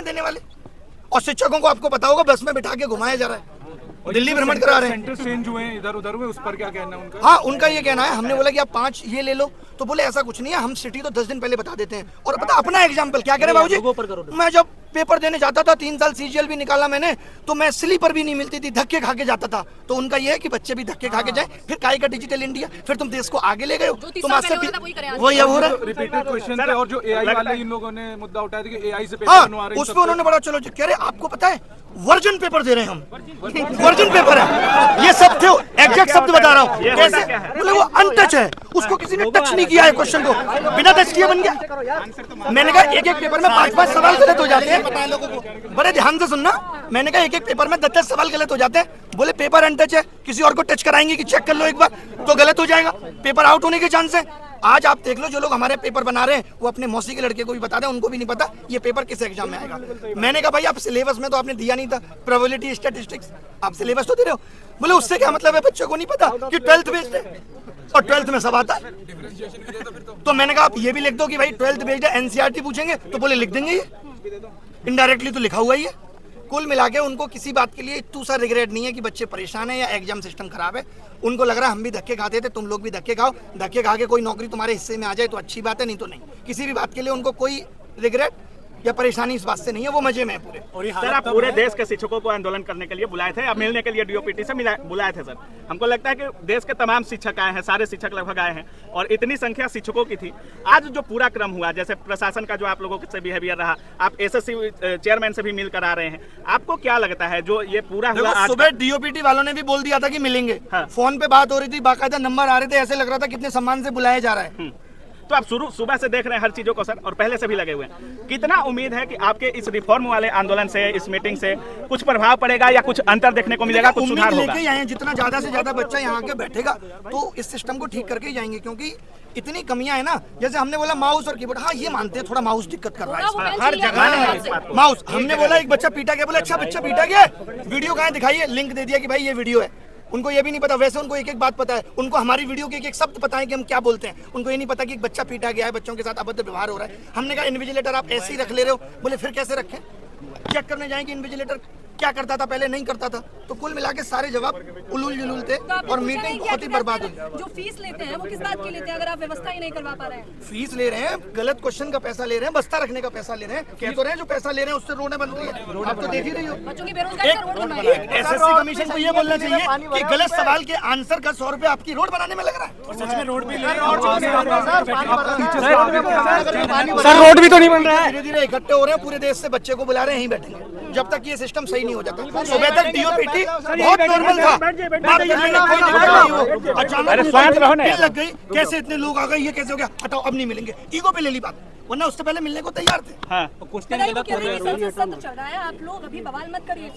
देने वाले। और शिक्षकों को आपको पता होगा बस में बिठा के घुमाया जा रहा है, दिल्ली भ्रमण करा रहे हैं। सेंटर चेंज हुए इधर उधर हुए, उस पर क्या कहना है उनका? हाँ, उनका ये कहना है, हमने बोला कि आप 5 ये ले लो, तो बोले ऐसा कुछ नहीं है, हम सिटी तो 10 दिन पहले बता देते हैं। और पता अपना एग्जाम्पल क्या करें बाबूजी, मैं जब पेपर देने जाता था 3 साल सीजीएल भी निकाला मैंने, तो मैं स्लीपर भी नहीं मिलती थी, धक्के खा के जाता था। तो उनका ये है कि बच्चे भी धक्के खा के जाए, फिर काय का डिजिटल इंडिया, फिर तुम देश को आगे ले गए हो, तुम आज से वही अब हो रहा है। रिपीटेड क्वेश्चन थे और जो एआई वाले इन लोगों ने मुद्दा उठाया था कि एआई से पेपर हाँ, बनवा रहे हैं, उस पर उन्होंने बड़ा चलो कह रहे आपको पता है वर्जन पेपर दे रहे हैं हम, वर्जन पेपर है, ये सब थे, एग्जैक्ट शब्द बता रहा हूँ। कैसे बोले वो अनटच है, उसको किसी ने टच नहीं किया है क्वेश्चन को, बिना टच किए बन गया। मैंने कहा एक पेपर में 5 सवाल गलत हो जाते हैं, बड़े ध्यान से सुनना। मैंने कहा एक पेपर में 10 सवाल गलत हो जाते हैं। बोले पेपर अनटच है, किसी और को टच कराएंगे कि चेक कर लो एक बार तो गलत हो जाएगा, पेपर आउट होने के चांस है। आज आप देख लो जो लोग हमारे पेपर बना रहे हैं वो अपने मौसी के लड़के को भी बता दें, उनको भी नहीं पता ये पेपर किस एग्जाम में आएगा। मैंने कहा भाई आप सिलेबस में तो आपने दिया नहीं था, प्रोबेबिलिटी स्टैटिस्टिक्स आप सिलेबस तो दे रहे हो। बोले उससे क्या मतलब है, बच्चों को नहीं पता कि 12th बेस्ड है और 12th में सब आता है। तो मैंने कहा आप ये भी लिख दो कि भाई 12th बेस्ड है, एनसीईआरटी पूछेंगे तो बोले लिख देंगे, ये इनडायरेक्टली तो लिखा हुआ ही है। कुल मिला के उनको किसी बात के लिए इतू सा रिग्रेट नहीं है कि बच्चे परेशान है या एग्जाम सिस्टम खराब है। उनको लग रहा है हम भी धक्के खाते थे, तुम लोग भी धक्के खाओ, धक्के खा के कोई नौकरी तुम्हारे हिस्से में आ जाए तो अच्छी बात है, नहीं तो नहीं। किसी भी बात के लिए उनको कोई रिग्रेट या परेशानी इस बात से नहीं है, वो मजे में है पूरे। और सर आप पूरे देश के शिक्षकों को आंदोलन करने के लिए बुलाए थे, अब मिलने के लिए डीओपीटी से बुलाए थे सर। हमको लगता है कि देश के तमाम शिक्षक आए हैं, सारे शिक्षक लगभग आए हैं और इतनी संख्या शिक्षकों की थी। आज जो पूरा क्रम हुआ, जैसे प्रशासन का जो आप लोगों से बिहेवियर रहा, आप एसएससी चेयरमैन से भी मिलकर आ रहे हैं, आपको क्या लगता है जो ये पूरा हुआ? सुबह डीओपीटी वालों ने भी बोल दिया था कि मिलेंगे, फोन पे बात हो रही थी, बाकायदा नंबर आ रहे थे, ऐसे लग रहा था कितने सम्मान से बुलाया जा रहा है। तो आप सुबह से देख रहे हैं हर चीजों को सर, और पहले से भी लगे हुए हैं। कितना उम्मीद है कि आपके इस रिफॉर्म वाले आंदोलन से, इस मीटिंग से कुछ प्रभाव पड़ेगा या कुछ अंतर देखने को मिलेगा, कुछ सुधार होगा? लेके आए, जितना ज्यादा से ज्यादा बच्चा यहाँ के बैठेगा तो इस सिस्टम को ठीक करके ही जाएंगे, क्योंकि इतनी कमियां है ना। जैसे हमने बोला माउस और कीबोर्ड, हाँ ये मानते हैं थोड़ा माउस दिक्कत कर रहा है हर जगह माउस। हमने बोला एक बच्चा पीटा गया, बोला अच्छा बच्चा पीटा गया, वीडियो कहाँ दिखाइए, लिंक दे दिया कि भाई ये वीडियो है। उनको ये भी नहीं पता, वैसे उनको एक एक बात पता है, उनको हमारी वीडियो के एक शब्द पता है कि हम क्या बोलते हैं। उनको ये नहीं पता कि एक बच्चा पीटा गया है, बच्चों के साथ अभद्र व्यवहार हो रहा है। हमने कहा इन्विजिलेटर आप ऐसे ही रख ले रहे हो, बोले फिर कैसे रखें, चेक करने जाएंगे इन्विजिलेटर क्या करता था पहले, नहीं करता था। तो कुल मिला के सारे जवाब उलूल जुलूल थे और मीटिंग बहुत ही बर्बाद हुई। जो फीस लेते हैं वो किस बात की लेते हैं अगर आप व्यवस्था ही नहीं करवा पा रहे हैं? फीस ले रहे हैं, गलत क्वेश्चन का पैसा ले रहे हैं, बस्ता रखने का पैसा ले रहे हैं, कह तो रहे हैं जो पैसा ले रहे हैं उससे रोडें बन रही है, आप तो देख ही रही हो। बच्चों की बेरोजगारी का रोड बनवाइए। एसएससी कमीशन को ये बोलना चाहिए कि गलत सवाल के आंसर का 100 रुपए आपकी रोड बनाने में लग रहा है। सच में रोड भी ले रहे हैं, सर रोड भी तो नहीं बन रहा है। धीरे धीरे इकट्ठे हो रहे हैं, पूरे देश से बच्चे को बुला रहे हैं, यहीं बैठेंगे जब तक ये सिस्टम सही नहीं हो जाता। सुबह तक डीओपीटी बहुत नॉर्मल था, बात करने में कोई दिक्कत नहीं हो, अचानक लग गई, कैसे इतने लोग आ गए, ये कैसे हो गया, हटाओ अब नहीं मिलेंगे, ईगो पे ले ली बात, वरना उससे पहले मिलने को तैयार थे। चल रहा है, आप लोग अभी बवाल मत करिए।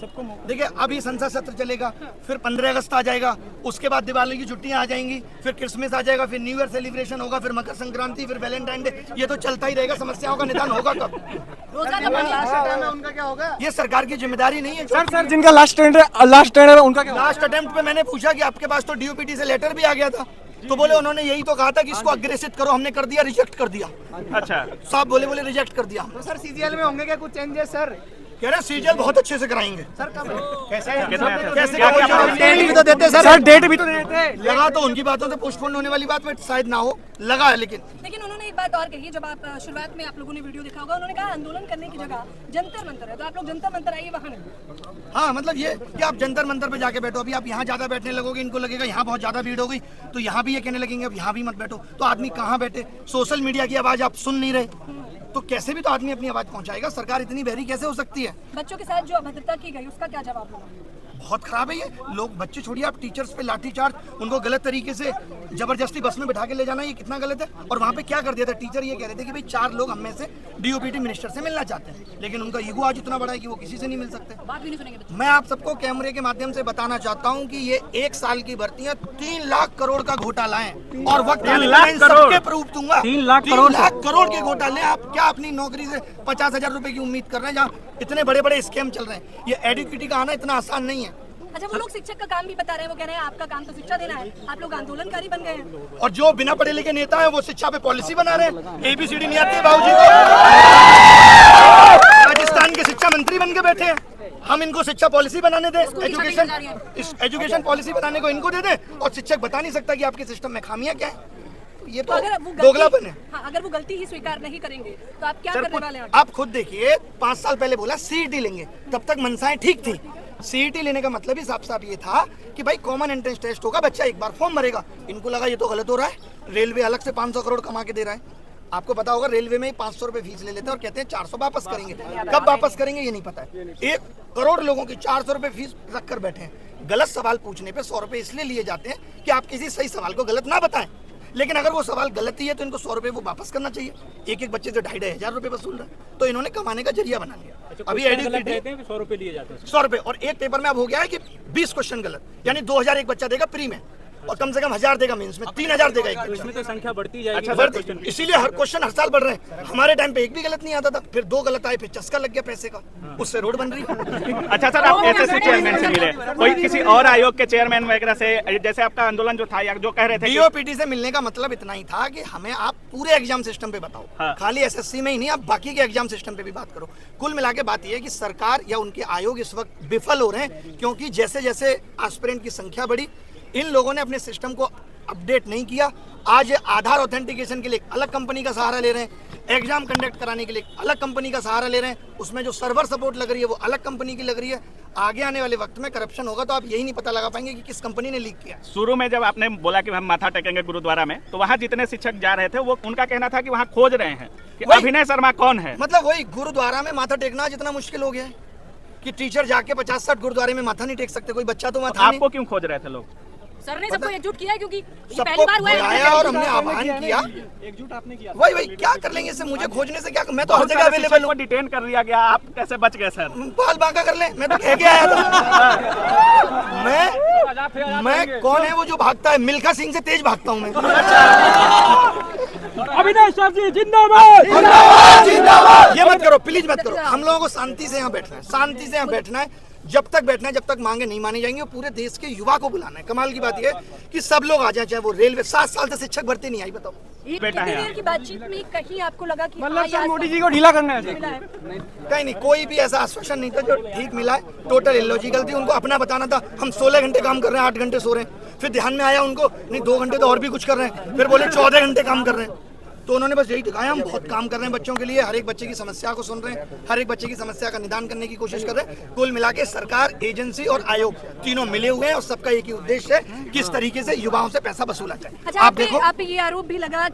देखिए अभी संसद सत्र चलेगा, फिर 15 अगस्त आ जाएगा, उसके बाद दिवाली की छुट्टियां आ जाएंगी, फिर क्रिसमस आ जाएगा, फिर न्यू ईयर सेलिब्रेशन होगा, फिर मकर संक्रांति, फिर वैलेंटाइन डे, ये तो चलता ही रहेगा। समस्याओं का निदान होगा कब? उनका क्या होगा? ये सरकार की जिम्मेदारी नहीं है। सर जिनका लास्ट अटेम्प्ट है उनका क्या? लास्ट अटेम्प्ट पे मैंने पूछा कि आपके पास तो डीओपीटी से लेटर भी आ गया था, तो बोले उन्होंने यही तो कहा था कि इसको अग्रेसित करो, हमने कर दिया, रिजेक्ट कर दिया। अच्छा साहब बोले रिजेक्ट कर दिया। तो सर सीजीएल में होंगे क्या कुछ चेंजेस सर? कह रहे सीजीएल बहुत अच्छे से कराएंगे। सर कब कैसे डेट भी तो देते सर, डेट भी तो देते। लगा तो उनकी बातों से पोस्टपोन होने वाली बात में शायद ना हो, लगा है। लेकिन उन्होंने एक बात और कही, जब आप शुरुआत में आप लोगों ने वीडियो देखा होगा, उन्होंने कहा आंदोलन करने की जगह जंतर मंतर है, तो आप लोग जंतर मंतर आइए वहाँ नहीं। हाँ मतलब ये कि आप जंतर मंतर पे जाके बैठो, अभी आप यहाँ ज्यादा बैठने लगोगे, इनको लगेगा यहाँ बहुत ज्यादा भीड़ हो गई, तो यहाँ भी ये कहने लगेंगे अब यहाँ भी मत बैठो, तो आदमी कहाँ बैठे? सोशल मीडिया की आवाज आप सुन नहीं रहे तो कैसे भी तो आदमी अपनी आवाज पहुंचाएगा। सरकार इतनी बहरी कैसे हो सकती है? बच्चों के साथ जो अभद्रता की गई उसका क्या जवाब होगा? बहुत खराब है ये। लोग बच्चे छोड़िए, आप टीचर्स पे लाठीचार्ज, उनको गलत तरीके से जबरदस्ती बस में बैठा के ले जाना, ये कितना गलत है। और वहाँ पे क्या कर दिया था, टीचर ये कह रहे थे कि भाई 4 लोग हम में से डीओपीटी मिनिस्टर से मिलना चाहते हैं, लेकिन उनका ईगो आज इतना बड़ा है कि वो किसी से नहीं मिल सकते। बात भी नहीं सुनेंगे। मैं आप सबको कैमरे के माध्यम से बताना चाहता हूँ कि ये 1 साल की भर्तियां 3 लाख करोड़ का घोटाला है और वक्त सबके प्रूफ दूंगा। 3 लाख करोड़ के घोटाले। आप क्या अपनी नौकरी से 50,000 रुपए की उम्मीद कर रहे हैं, जहाँ इतने बड़े बड़े स्कैम चल रहे हैं? ये एडुकेटी का आना इतना आसान नहीं है। अच्छा, वो लोग शिक्षक का काम भी बता रहे हैं, वो कह रहे हैं आपका काम तो शिक्षा देना है, आप लोग आंदोलनकारी बन गए हैं। और जो बिना पढ़े लिखे नेता है वो शिक्षा पे पॉलिसी बना रहे हैं। ABCD नहीं आती बाबूजी को, राजस्थान के शिक्षा बन के बैठे हैं। हम इनको शिक्षा पॉलिसी बनाने दें, एजुकेशन पॉलिसी बनाने को इनको दे दें, और शिक्षक बता नहीं सकता कि आपके सिस्टम में खामियां क्या है। ये तो दोगलापन है। हाँ, अगर वो गलती ही स्वीकार नहीं करेंगे तो आप क्या करने वाले हैं? आप खुद देखिए, 5 साल पहले बोला सीईटी लेंगे, तब तक मनसाएं ठीक थी। सीईटी लेने का मतलब ही साफ साफ ये था कि भाई कॉमन एंट्रेंस टेस्ट होगा, बच्चा एक बार फॉर्म भरेगा। इनको लगा ये तो गलत हो रहा है, रेलवे अलग से 500 करोड़ कमा के दे रहा है। आपको पता होगा रेलवे में ही 500 रुपए फीस ले लेते हैं और कहते हैं 400 वापस करेंगे। कब वापस करेंगे ये नहीं पता है। 1 करोड़ लोगों की 400 रुपए फीस रख कर बैठे हैं। गलत सवाल पूछने पे 100 रुपए इसलिए लिए जाते हैं कि आप किसी सही सवाल को गलत ना बताएं। लेकिन अगर वो सवाल गलत ही है तो इनको 100 रुपए वो वापस करना चाहिए। एक बच्चे से 2,500 रुपए वसूल रहा है, तो इन्होंने कमाने का जरिया बना लिया। अभी 100 रुपए लिए जाते हैं, 100 रुपए, और एक पेपर में अब हो गया है कि 20 क्वेश्चन गलत, यानी 2000 एक बच्चा देगा प्री में, और कम से कम 1000 देगा मेंस में, 3000 देगा एक बच्चा। इसमें तो संख्या बढ़ती जाएगी। अच्छा, इसीलिए हर क्वेश्चन हर साल बढ़ रहे हैं। हमारे टाइम पे एक भी गलत नहीं आता था, फिर 2 गलत आए, फिर चस्का लग गया पैसे का, उससे रोड बन रही है। अच्छा सर, आप एसएससी चेयरमैन से मिले, कोई किसी और आयोग के चेयरमैन वगैरह से, जैसे आपका आंदोलन जो था, या जो कह रहे थे डीओपीटी से मिलने का मतलब इतना ही था कि हमें आप पूरे एग्जाम सिस्टम पे बताओ। हाँ। खाली एसएससी में ही नहीं, आप बाकी के एग्जाम सिस्टम पे भी बात करो। कुल मिला के बात यह है कि सरकार या उनके आयोग इस वक्त विफल हो रहे हैं, क्योंकि जैसे जैसे एस्पिरेंट की संख्या बढ़ी, इन लोगों ने अपने सिस्टम को अपडेट नहीं किया। आज आधार ऑथेंटिकेशन के लिए अलग कंपनी का सहारा ले रहे हैं, एग्जाम कंडक्ट कराने के लिए अलग कंपनी का सहारा ले रहे हैं, उसमें जो सर्वर सपोर्ट लग रही है वो अलग कंपनी की लग रही है। आगे आने वाले वक्त में करप्शन होगा तो आप यही नहीं पता लगा पाएंगे कि किस कंपनी ने लीक किया। शुरू में जब आपने बोला कि हम माथा टेकेंगे गुरुद्वारा में, तो वहाँ जितने शिक्षक जा रहे थे वो उनका कहना था कि वहाँ खोज रहे हैं कि अभिनय शर्मा कौन है। मतलब वही गुरुद्वारा में माथा टेकना जितना मुश्किल हो गया है कि टीचर जाके 50-60 गुरुद्वारे में माथा नहीं टेक सकते, कोई बच्चा तो माथा आपको क्यों खोज रहे थे लोग? सर ने सबको एकजुट किया है, क्योंकि ये सबको पहली बार हुआ है। बुलाया और हमने आह्वान किया। एकजुट आपने किया। वही क्या कर लेंगे इससे, मुझे खोजने से क्या, मैं तो हर जगह अवेलेबल हूँ। डिटेन कर लिया गया, आप कैसे बच गए सर? बाल बांका कर ले, मैं तो कह के आया था। मैं कौन है वो जो भागता है? मिल्खा सिंह से तेज भागता हूँ मैं। अभिनय सर जी जिंदाबाद। ये मत करो प्लीज, मत करो। हम लोगों को शांति से यहाँ बैठना है, शांति से यहाँ बैठना है, जब तक बैठना है, जब तक मांगे नहीं मानी जाएंगी। और पूरे देश के युवा को बुलाना है। कमाल की बात यह है कि सब लोग आ जाए, चाहे वो रेलवे। 7 साल से शिक्षक भर्ती नहीं आई, बताओ। बेटा है देर की बातचीत में कहीं आपको लगा कि मतलब सर मोदी जी को ढीला करना है? कहीं नहीं, कोई भी ऐसा आश्वासन नहीं था जो ठीक मिला है। टोटल इलॉजिकल थी। उनको अपना बताना था हम 16 घंटे काम कर रहे हैं, 8 घंटे सो रहे हैं। फिर ध्यान में आया उनको, नहीं 2 घंटे तो और भी कुछ कर रहे हैं। फिर बोले 14 घंटे काम कर रहे हैं। तो उन्होंने बस यही दिखाया हम बहुत काम कर रहे हैं बच्चों के लिए, हर एक बच्चे की समस्या को सुन रहे हैं, हर एक बच्चे की समस्या का निदान करने की कोशिश कर रहे हैं। कुल मिला के सरकार, एजेंसी और आयोग तीनों मिले हुए हैं, और सबका एक ही उद्देश्य है, किस तरीके से युवाओं से पैसा वसूला जाए। अच्छा, आप देखो, आप ये आरोप भी लगा